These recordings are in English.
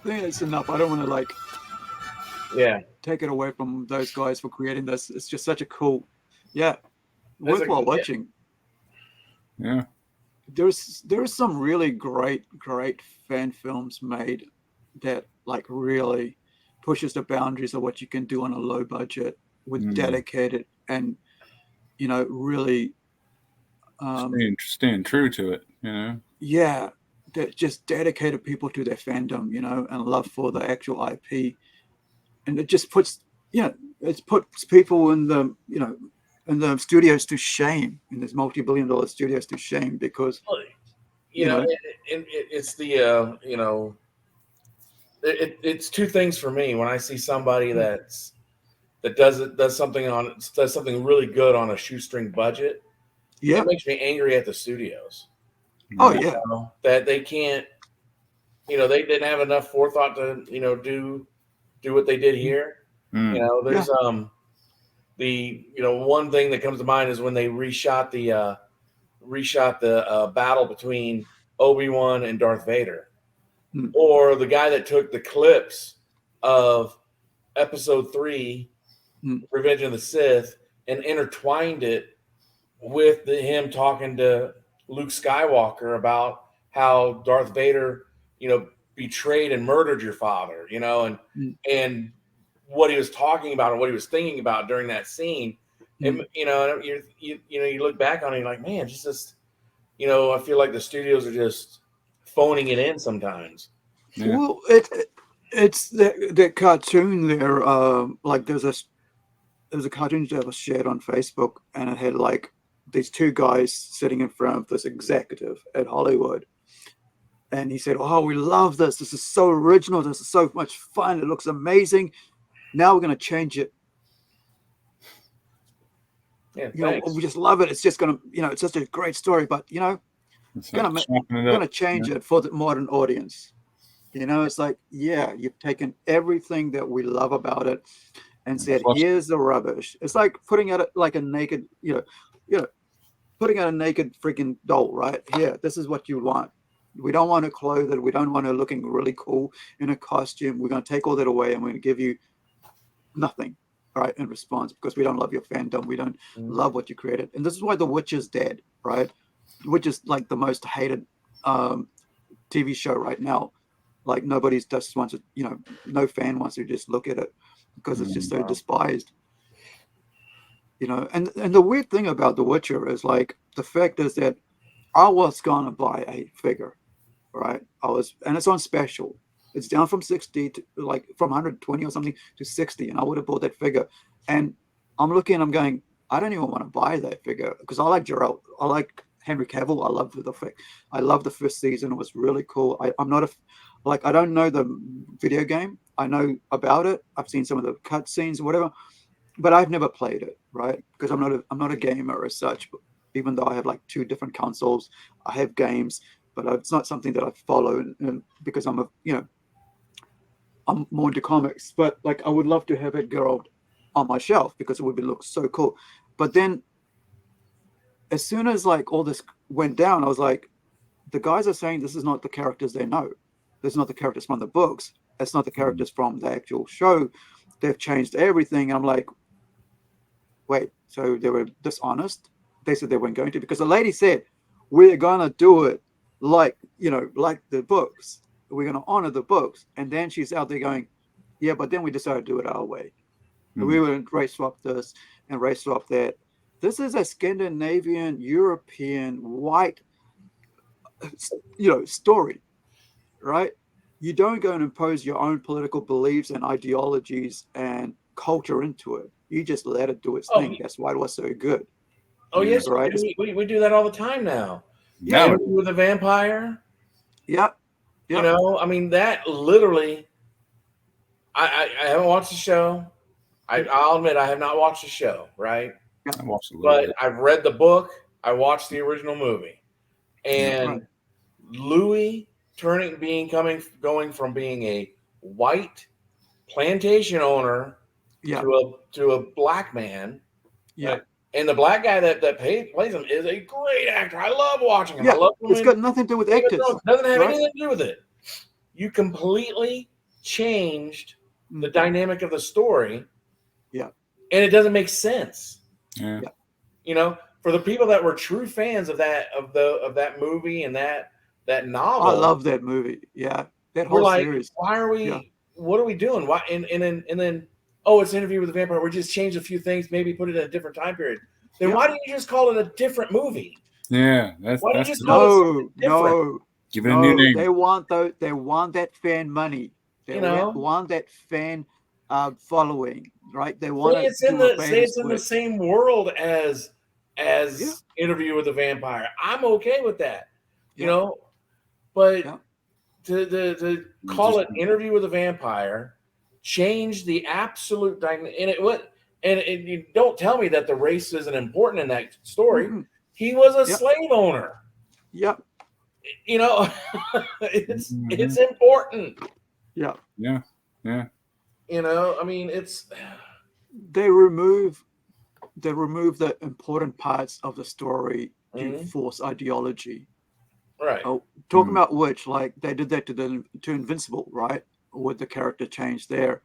think it's enough. I don't want to like take it away from those guys for creating this. It's just such a cool, worthwhile watching. Yeah. There's some really great fan films made that like really pushes the boundaries of what you can do on a low budget with dedicated and really staying true to it, that just dedicated people to their fandom, and love for the actual IP, and it just puts people in the studios to shame, in these multi-billion-dollar studios to shame, because it's the it's two things for me. When I see somebody that does something really good on a shoestring budget, it makes me angry at the studios. That they can't, they didn't have enough forethought to do what they did here. There's the one thing that comes to mind is when they reshot the battle between Obi-Wan and Darth Vader, or the guy that took the clips of Episode 3, Revenge of the Sith, and intertwined it with him talking to Luke Skywalker about how Darth Vader, betrayed and murdered your father, and what he was talking about and what he was thinking about during that scene. And, you look back on it, and you're like, man, just I feel like the studios are just phoning it in sometimes. Yeah. Well, it's that cartoon there. Like there's a cartoon that was shared on Facebook, and it had like these two guys sitting in front of this executive at Hollywood, and he said, "Oh, we love this. This is so original. This is so much fun. It looks amazing. Now we're going to change it. We just love it. It's just going to, it's such a great story, but going to change it for the modern audience." It's like, you've taken everything that we love about it and said, here's the rubbish. It's like putting out like a naked, putting out a naked freaking doll, right? Here, this is what you want. We don't want to clothe it. We don't want it looking really cool in a costume. We're going to take all that away, and we're going to give you nothing, right, in response, because we don't love your fandom. We don't love what you created. And this is why The Witcher's dead, right? Which is like the most hated TV show right now. Like nobody's just wants to, no fan wants to just look at it because it's just so despised. And the weird thing about The Witcher is like the fact is that I was gonna buy a figure, right? And it's on special. It's down from 60 to like from 120 or something to 60, and I would have bought that figure. And I'm looking, I'm going, I don't even want to buy that figure because I like Geralt. I like Henry Cavill. I love the first season. It was really cool. I don't know the video game. I know about it. I've seen some of the cutscenes or whatever, but I've never played it, right? Because I'm not a gamer as such. Even though I have like 2 different consoles, I have games, but it's not something that I follow because I'm more into comics. But like I would love to have it Geralt on my shelf because it would look so cool. But then as soon as like all this went down, I was like, the guys are saying this is not the characters they know. This is not the characters from the books. It's not the characters from the actual show. They've changed everything. And I'm like, wait, so they were dishonest? They said they weren't going to, because the lady said, we're going to do it like the books. We're going to honor the books. And then she's out there going, yeah, but then we decided to do it our way. We would race swap this and race swap that. This is a Scandinavian, European, white, story, right? You don't go and impose your own political beliefs and ideologies and culture into it. You just let it do its thing. That's why it was so good. Oh, yes, right? We do that all the time now. Yeah, with a vampire. Yeah. I mean, that literally, I haven't watched the show. I'll admit I have not watched the show, right? I watched a little bit. I've read the book. I watched the original movie. And Louis going from being a white plantation owner to a black man. Yeah. And the black guy that plays him is a great actor. I love watching him. Yeah. I love it's got nothing to do with actors. It doesn't have anything to do with it. you completely changed the dynamic of the story. Yeah. And it doesn't make sense. Yeah. You know, for the people that were true fans of that movie and that novel. I love that movie. Yeah. That whole series. Why are we what are we doing? Why and then it's an Interview with the Vampire. We just changed a few things, maybe put it in a different time period. Then why didn't you just call it a different movie? Yeah, why didn't you just call it something different? Give it a new name. They want that fan money. They want that fan following, right? They want say it's in the same world as Interview with the Vampire. I'm okay with that. You know, but to call it Interview with a Vampire, change the absolute dynamic. And you don't tell me that the race isn't important in that story. Mm-hmm. He was a slave owner. Yep. You know, it's important. Yeah. You know, I mean, they remove the important parts of the story to force ideology. Right. Talking about which, like they did that to Invincible, right? With the character change there,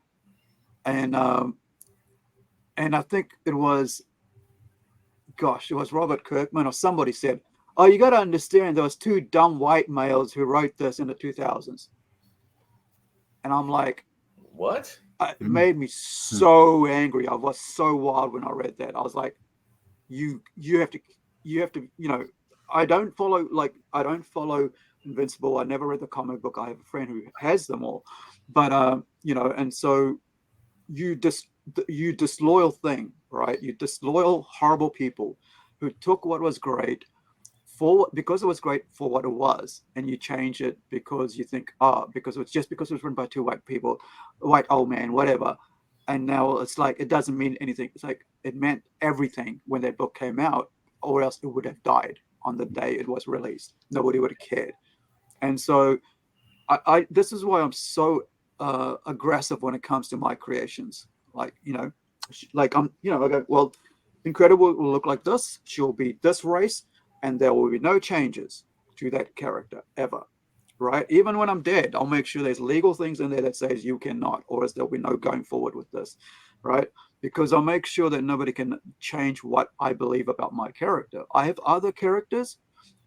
and I think it was Robert Kirkman or somebody said, "Oh, you got to understand, there was two dumb white males who wrote this in the 2000s," and I'm like, "What?" It made me so angry. I was so wild when I read that. I was like, "You have to, you know." I don't follow Invincible. I never read the comic book. I have a friend who has them all, but you know, and so you disloyal thing, right? You disloyal, horrible people who took what was great because it was great for what it was, and you change it because you think, because it was written by two white people, white old man, whatever, and now it's like it doesn't mean anything. It's like it meant everything when that book came out, or else it would have died on the day it was released. Nobody would have cared. And so I this is why I'm so aggressive when it comes to my creations. Like, you know, I go, well, Incredible will look like this. She'll be this race, and there will be no changes to that character ever, right? Even when I'm dead, I'll make sure there's legal things in there that says you cannot, or else there'll be no going forward with this, right? Because I'll make sure that nobody can change what I believe about my character. I have other characters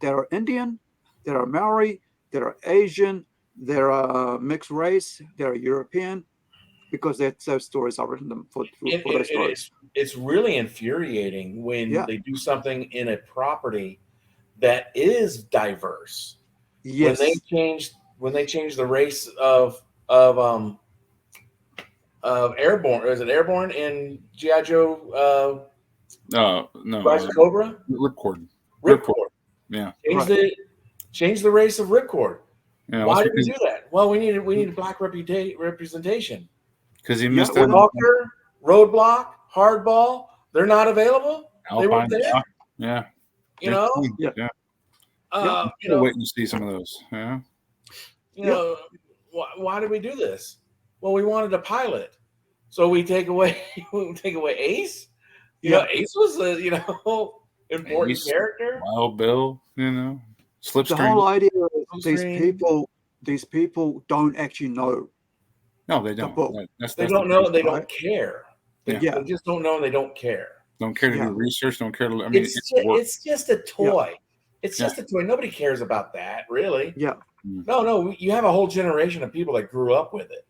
that are Indian, that are Maori, that are Asian, that are mixed race, that are European, because those stories are written for those stories. It's really infuriating when they do something in a property that is diverse. Yes. When they change the race of Airborne, is it Airborne in G.I. Joe? No. Rise of Cobra? Ripcord. Yeah. Change the race of Ripcord. Yeah, why did we do that? Well, we needed black representation. Because he missed out. Walker, Roadblock, Hardball, they're not available. Alpine, they weren't there. Yeah. You know? Yeah. I'm waiting to see some of those. Yeah. You know, why did we do this? Well, we wanted a pilot. So we take away Ace. You know, Ace was a important character. Wild Bill, Slipstream. The whole idea is these people don't actually know. No, they don't. They don't know and they don't care. They just don't know and they don't care. Don't care to do research, don't care to it's just a toy. It's just a toy. Nobody cares about that, really. Yeah. No, you have a whole generation of people that grew up with it.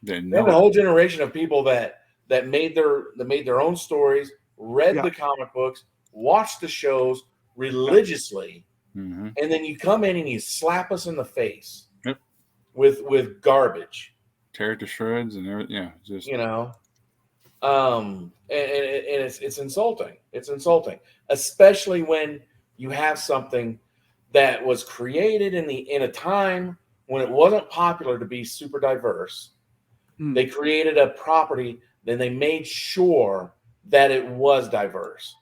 You have a whole generation of people that made their own stories, read the comic books, watched the shows religiously, and then you come in and you slap us in the face with garbage. Tear it to shreds and everything. Yeah, just and it's insulting. It's insulting, especially when you have something that was created in a time when it wasn't popular to be super diverse. They created a property, then they made sure that it was diverse.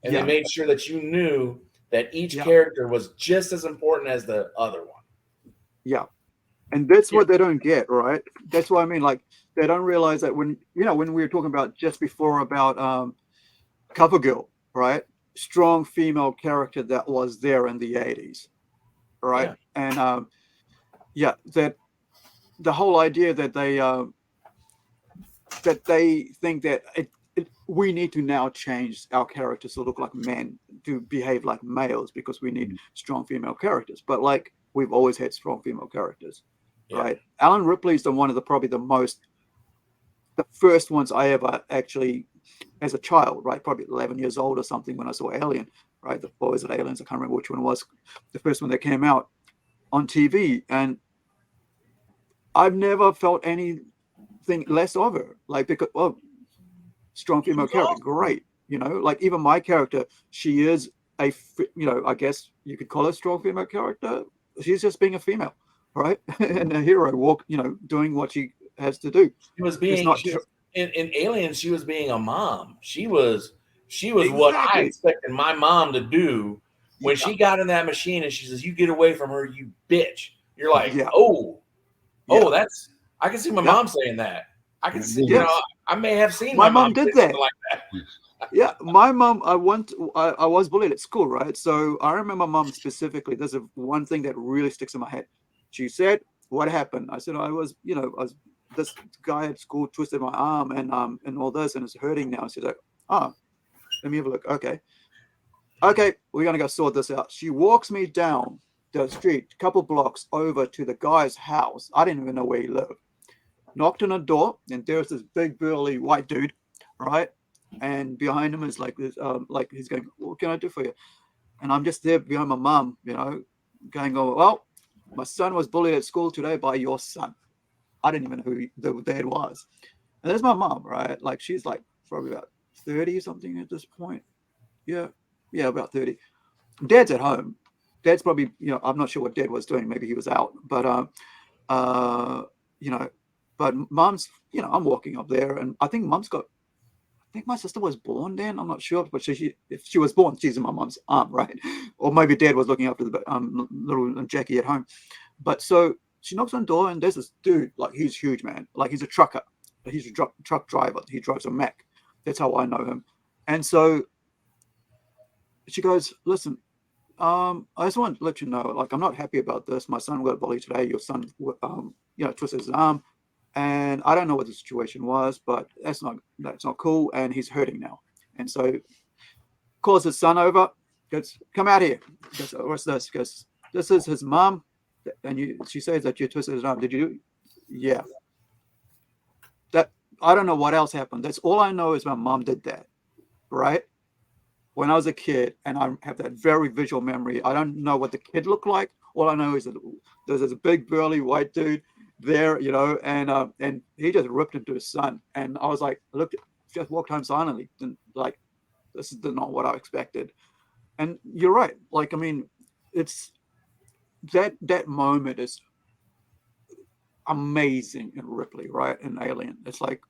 And they made sure that you knew that each character was just as important as the other one. Yeah. And that's what they don't get, right? That's what I mean. Like, they don't realize that when we were talking about just before about CoverGirl, right? Strong female character that was there in the 80s, right? Yeah. And that the whole idea that they think that we need to now change our characters to look like men, to behave like males, because we need strong female characters. But like, we've always had strong female characters, right? Ellen Ripley is probably the first ones I ever actually, as a child, right, probably 11 years old or something, when I saw Alien, right, the Boys at Aliens, I can't remember which one it was, the first one that came out on TV, and I've never felt anything less of her, like, because, well, strong female character, great, like, even my character, she is I guess you could call her a strong female character. She's just being a female, right? And a hero doing what she has to do. She was being in Aliens, she was being a mom. She was exactly what I expected my mom to do when she got in that machine and she says, "You get away from her, you bitch." You're like, that's, I can see my mom saying that. I can see, I may have seen my mom did that. Like that. Yeah, my mom, I was bullied at school, right? So I remember mom specifically, there's one thing that really sticks in my head. She said, "What happened?" I said, this guy at school twisted my arm and all this, and it's hurting now. She's like, "Oh, let me have a look." Okay, we're gonna go sort this out. She walks me down the street, a couple blocks over to the guy's house. I didn't even know where he lived. Knocked on a door, and there's this big burly white dude, right? And behind him is like this, like he's going, "What can I do for you?" And I'm just there behind my mom, going, "Oh, well, my son was bullied at school today by your son." I didn't even know who the dad was. And there's my mom, right? Like, she's like probably about 30 or something at this point. Yeah, about 30. Dad's at home. Dad's probably, I'm not sure what Dad was doing. Maybe he was out. But but mom's, I'm walking up there, and I think my sister was born then. I'm not sure, but if she was born, she's in my mom's arm, right? Or maybe Dad was looking after the little Jackie at home. But so she knocks on the door, and there's this dude, like, he's huge, man. Like, he's a trucker. He's a truck driver. He drives a Mack. That's how I know him. And so she goes, "Listen, I just want to let you know, like, I'm not happy about this. My son got bullied today. Your son, twisted his arm, and I don't know what the situation was, but that's not cool, and he's hurting now." And so calls his son over, goes, "Come out here." He goes, "What's this?" He goes, "This is his mom, and she says that you twisted his arm. Did you?" "Yeah." That, I don't know what else happened. That's all I know is my mom did that, right? When I was a kid, and I have that very visual memory. I don't know what the kid looked like. All I know is that there's a big burly white dude there, and he just ripped into his son. And I was like, just walked home silently, and like, this is not what I expected. And you're right. Like, I mean, it's that moment is amazing in Ripley, right? In Alien. It's like,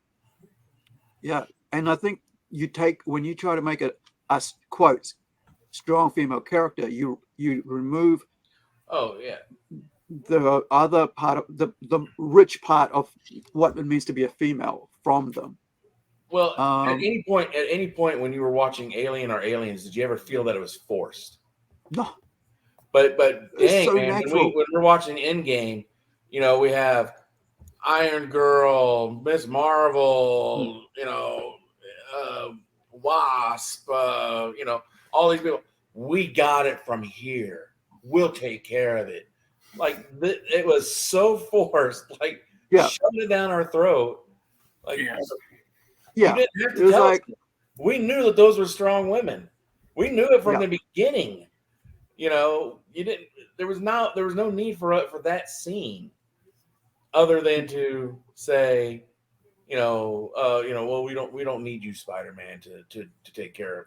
yeah. And I think when you try to make it a quotes strong female character, you remove the other part of the rich part of what it means to be a female from them. Well, at any point when you were watching Alien or Aliens, did you ever feel that it was forced? No. But dang, so man, when we're watching Endgame, we have Iron Girl, Miss Marvel, Wasp, all these people. We got it from here. We'll take care of it. Like, it was so forced. Like, shoved it down our throat. Like, you didn't have to tell us. We knew that those were strong women. We knew it from the beginning. You didn't. There was no need for that scene, other than to say, well, we don't need you, Spider-Man, to take care of